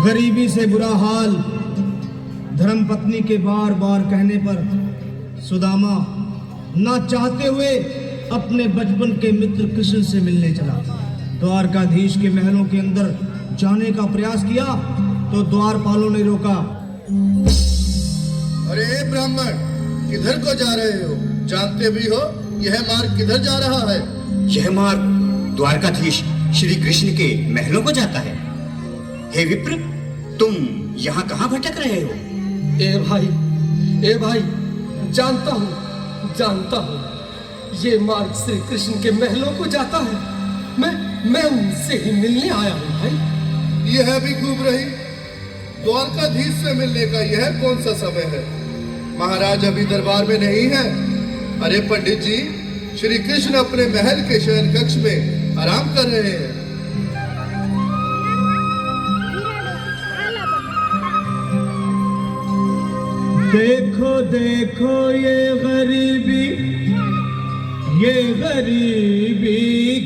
गरीबी से बुरा हाल धर्मपत्नी के बार बार कहने पर सुदामा ना चाहते हुए अपने बचपन के मित्र कृष्ण से मिलने चला। द्वारकाधीश के महलों के अंदर जाने का प्रयास किया तो द्वारपालों ने रोका। अरे ब्राह्मण, किधर को जा रहे हो? जानते भी हो यह मार्ग किधर जा रहा है? यह मार्ग द्वारकाधीश श्री कृष्ण के महलों को जाता है। हे विप्र, तुम यहाँ कहाँ भटक रहे हो? ए भाई, जानता हूँ ये मार्ग श्री कृष्ण के महलों को जाता है। मैं उनसे ही मिलने आया हूँ भाई। यह भी खूब रही। द्वारकाधीश से मिलने का यह कौन सा समय है? महाराज अभी दरबार में नहीं है। अरे पंडित जी, श्री कृष्ण अपने महल के शयन कक्ष में आराम कर रहे हैं। देखो देखो ये गरीबी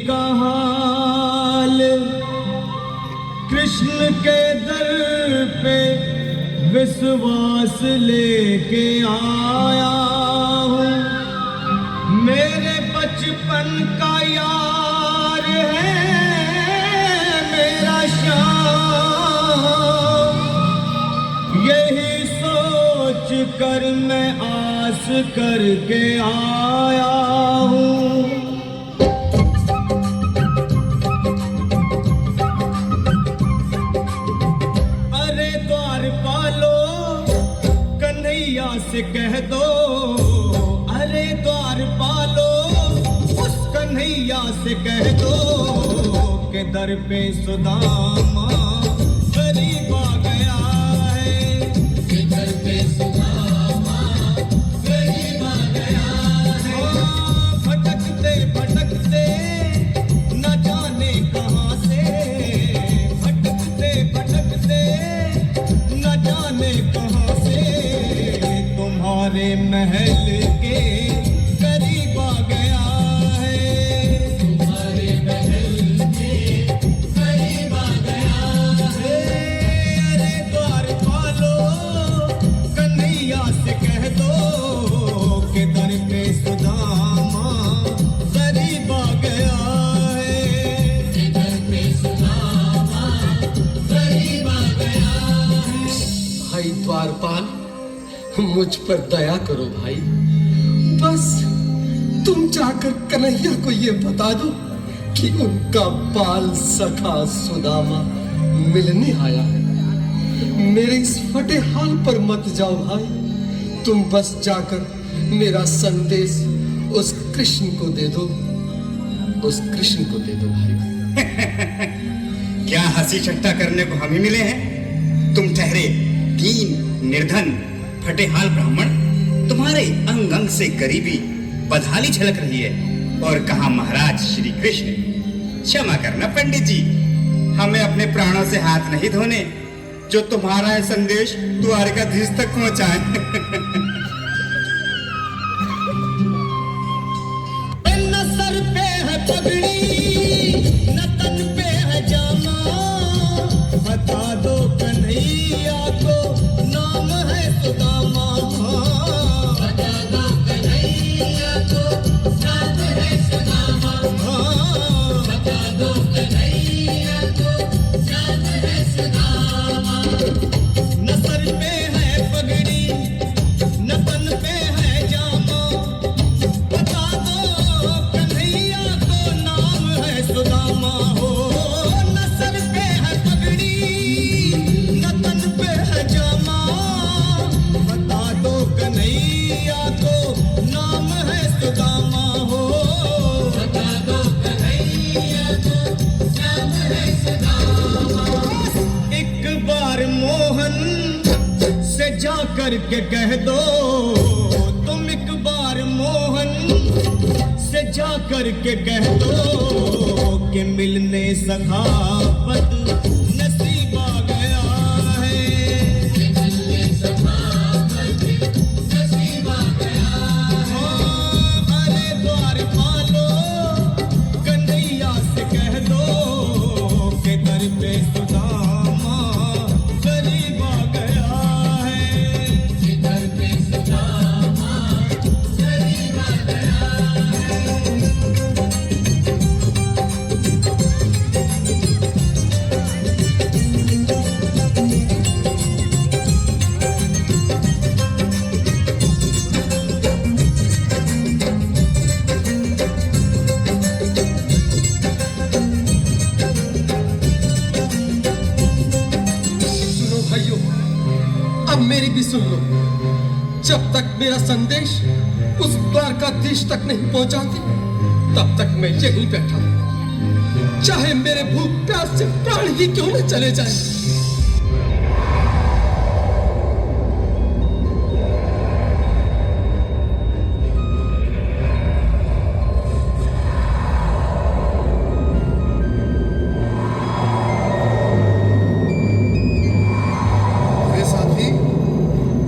का हाल, कृष्ण के दर पे विश्वास लेके आया हूँ। मेरे बचपन का यार है मेरा श्याम, यही सोच कर मैं आस करके आया हूँ। अरे द्वारपालो कन्हैया से कह दो, अरे द्वारपालो उस कन्हैया से कह दो के दर पे सुदामा गरीब आ गया है। के दर पे सुदामा गरीब आ गया है। भटकते भटकते न जाने कहाँ से, भटकते भटकते न जाने कहाँ से तुम्हारे महल के करीब आ गया है। तुम्हारे महल के करीब आ गया है। अरे द्वारपालो कन्हैया से कह दो कि दर पे सुदामा करीब आ गया है। कि दर पे सुदामा करीब आ गया है। भाई द्वारपाल, मुझ पर दया करो भाई। बस तुम जाकर कन्हैया को ये बता दो कि उनका बाल सखा सुदामा मिलने आया है। मेरे इस फटे हाल पर मत जाओ भाई। तुम बस जाकर मेरा संदेश उस कृष्ण को दे दो, उस कृष्ण को दे दो भाई। क्या हंसी ठट्टा करने को हम ही मिले हैं? तुम ठहरे दीन निर्धन फटेहाल ब्राह्मण, तुम्हारे अंग अंग से गरीबी बदहाली झलक रही है। और कहा महाराज श्री कृष्ण। क्षमा करना पंडित जी, हमें अपने प्राणों से हाथ नहीं धोने जो तुम्हारा यह संदेश द्वारकाधीश तक पहुंचाए। न सर पे है पगड़ी न तन पे है जामा, बता दो कन्हैया को नाम है सुदामा। बता दो कन्हैया को नाम है सुदामा। बता दो कन्हैया को नाम है सुदामा। न सर पे है पगड़ी न तन पे है जामा, बता दो कन्हैया को नाम है सुदामा। हो न सर पे है पगड़ी न तन पे है जामा, बता दो कन्हैया को नाम है सुदामा। हो बता दो कन्हैया को नाम है सुदामा। एक बार मोहन से जा कर के कह दो, तुम एक बार मोहन से जा कर के कह दो कि मिलने सखावत नसीब आ गया है। मिलने सखावत नसीब आ गया है। अरे जब तक मेरा संदेश उस द्वारकाधीश तक नहीं पहुंचाती, तब तक मैं यहीं बैठा हूं, चाहे मेरे भूख प्यास से प्राण ही क्यों न चले जाए। अरे साथी,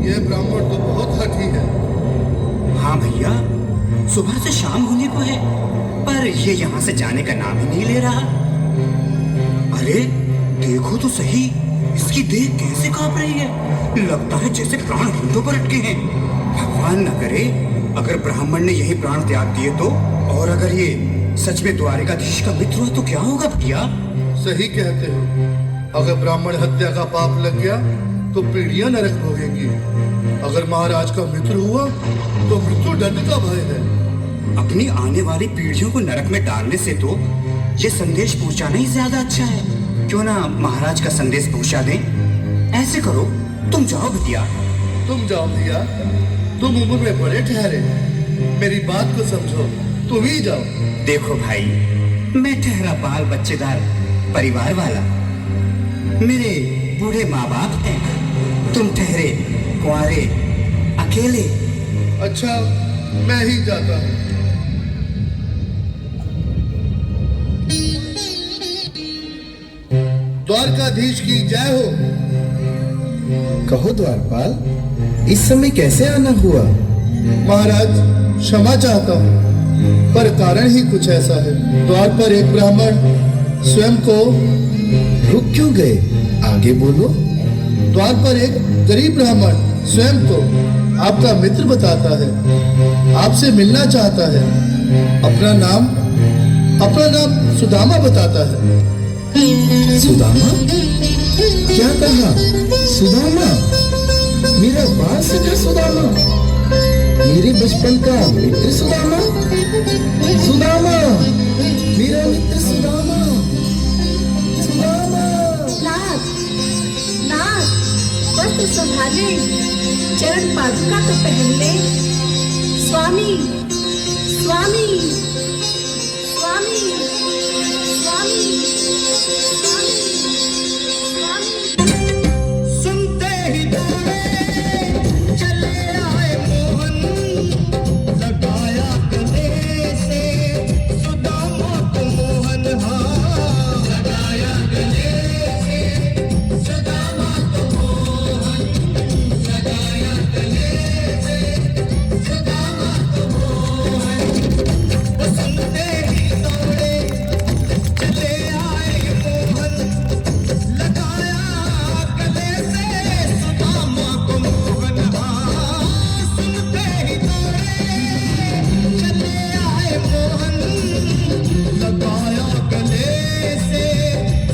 यह ब्राह्मण तो बहुत हठी है। हाँ भैया, सुबह से शाम होने को है, पर ये यहाँ से जाने का नाम ही नहीं ले रहा। अरे देखो तो सही, इसकी देह कैसे कांप रही है। लगता है जैसे प्राण घुटनों पर अटके हैं। भगवान न करे अगर ब्राह्मण ने यही प्राण त्याग दिए तो, और अगर ये सच में द्वारिकाधीश का मित्र हुआ तो क्या होगा भैया? सही कहते हो। अगर ब्राह्मण हत्या का पाप लग गया तो पीढ़ियां नरक भोगेंगी। अगर महाराज का मित्र हुआ तो मृत्यु दंड का भय है। अपनी आने वाली पीढ़ियों को नरक में डालने से तो ये संदेश पहुंचाना ही ज्यादा अच्छा है। क्यों ना महाराज का संदेश पहुंचा दें। ऐसे करो, तुम जाओ भैया। तुम जाओ भैया, तुम उम्र में बड़े ठहरे, मेरी बात को समझो, तुम ही जाओ। देखो भाई, मैं ठहरा बाल बच्चेदार परिवार वाला, मेरे बूढ़े माँ बाप हैं, तुम ठहरे कुंवारे अकेले। अच्छा, मैं ही जाता हूँ। द्वारकाधीश की जय हो। कहो द्वारपाल, इस समय कैसे आना हुआ? महाराज, क्षमा चाहता हूँ, पर कारण ही कुछ ऐसा है। द्वार पर एक ब्राह्मण स्वयं को रुक क्यों गए? आगे बोलो। द्वार पर एक गरीब ब्राह्मण स्वयं को आपका मित्र बताता है, आपसे मिलना चाहता है। अपना नाम सुदामा बताता है। सुदामा? क्या कहा? सुदामा? मेरा बाल सखा सुदामा? मेरे बचपन का मित्र सुदामा? सुदामा, मेरा मित्र सुदामा। सुदामा। नाथ, नाथ, वस्त्र संभाले, चरण पादुका तो पहन ले। स्वामी, स्वामी, स्वामी, स्वामी, स्वामी, स्वामी। सुनते ही दौड़े चले आए मोहन, लगाया गले से सुदामा को मोहन। हाँ, लगाया गले से सुदामा को मोहन, लगाया गले से सुदामा को मोहन। वो सुनते ही दौड़े चले आए मोहन, लगाया गले से सुदामा को मोहन। हाँ, सुनते ही दौड़े चले आए मोहन, लगाया गले से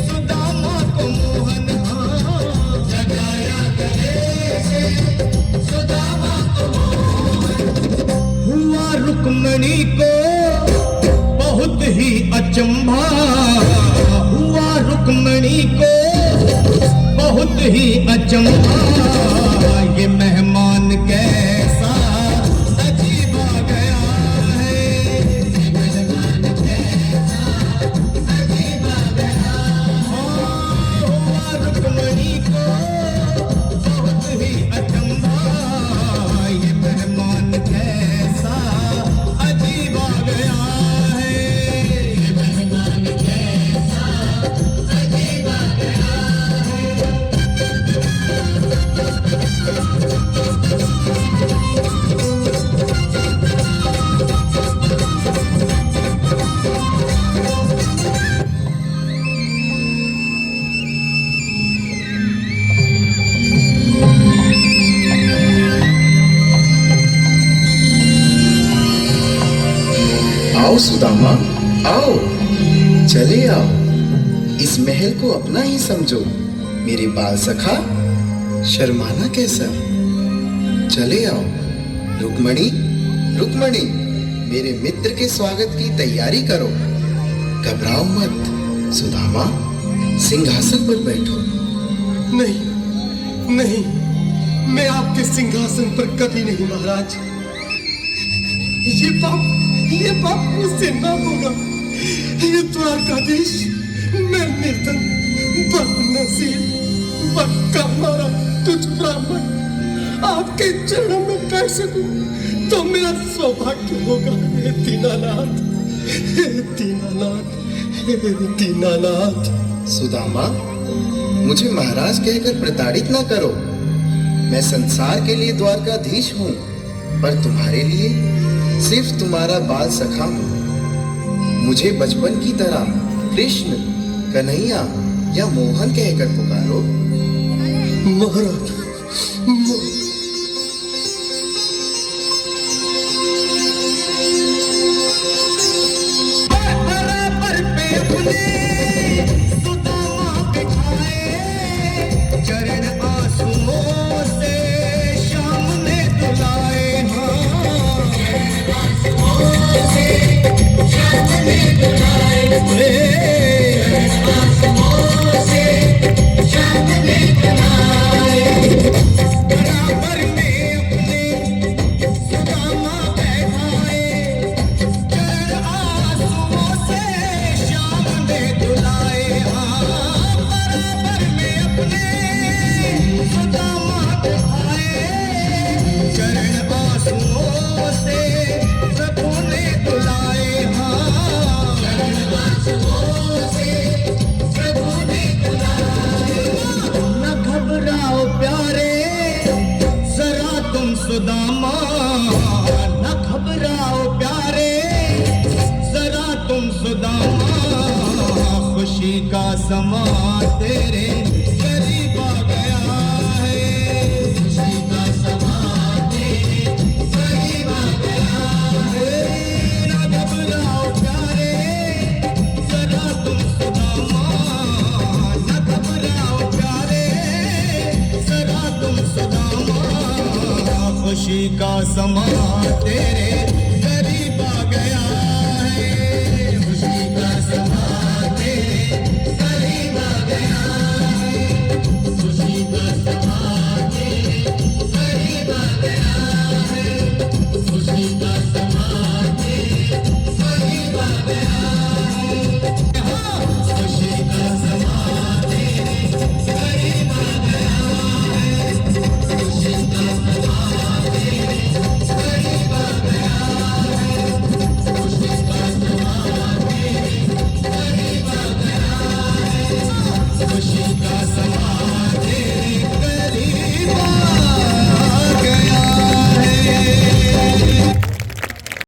सुदामा को मोहन। हाँ, लगाया गले से सुदामा को मोहन। हुआ रुक्मणी को बहुत ही अचंभा, हुआ रुक्मणी को बहुत ही अचंभा। ये मेहमान कैसा अजीब आ गया है, ये मेहमान कैसा अजीब आ गया। हाँ, हुआ रुक्मणी को बहुत ही अचंभा। ये मेहमान कैसा अजीब आ गया है, ये मेहमान कैसा अजीब आ गया है। आओ सुदामा, आओ, चले आओ। इस महल को अपना ही समझो। मेरे बाल सखा, शर्माना कैसा? चले आओ। रुक्मणी, रुक्मणी, मेरे मित्र के स्वागत की तैयारी करो। घबराओ मत। सुदामा, सिंहासन पर बैठो। नहीं, नहीं, मैं आपके सिंहासन पर कभी नहीं महाराज। ये पाप मुझसे ना होगा। ये द्वारकाधीश, मैं निर्धन, बदनसीब, बदकामारा तुझ ब्राह्मण आपके चरणों में बैठ सकूं तो मेरा सौभाग्य होगा। हे दीनानाथ, हे दीनानाथ, हे दीनानाथ। सुदामा, मुझे महाराज कहकर प्रताड़ित ना करो। मैं संसार के लिए द्वारकाधीश हूँ, पर तुम्हारे लिए सिर्फ तुम्हारा बाल सखा हूँ। मुझे बचपन की तरह कृष्ण, कन्हैया या मोहन कहकर पुकारो। महाराज, चरण आंसुओं से श्याम ने दुलाए। बराबर में अपने सुदामा बैठाए, चरण आंसुओं से श्याम ने दुलाए। बराबर में अपने सुदामा बैठाए, चरण आंसुओं से प्रभु ने दुलाए। न घबराओ प्यारे जरा तुम सुदामा, न घबराओ प्यारे जरा तुम सुदामा। खुशी का समा तेरे करीब आ गया है। खुशी का समा तेरे करीब आ गया है। न घबराओ प्यारे जरा तुम सुदामा, न घबराओ प्यारे जरा तुम सुदामा। खुशी का समा तेरे करीब आ गया है। खुशी का समा तेरे करीब आ गया है। खुशी का समा तेरे करीब आ गया है। खुशी का समा तेरे करीब आ गया है। खुशी का समा तेरे करीब आ गया है। खुशी का समा तेरे करीब आ गया है। खुशी का समा तेरे करीब आ गया है। खुशी का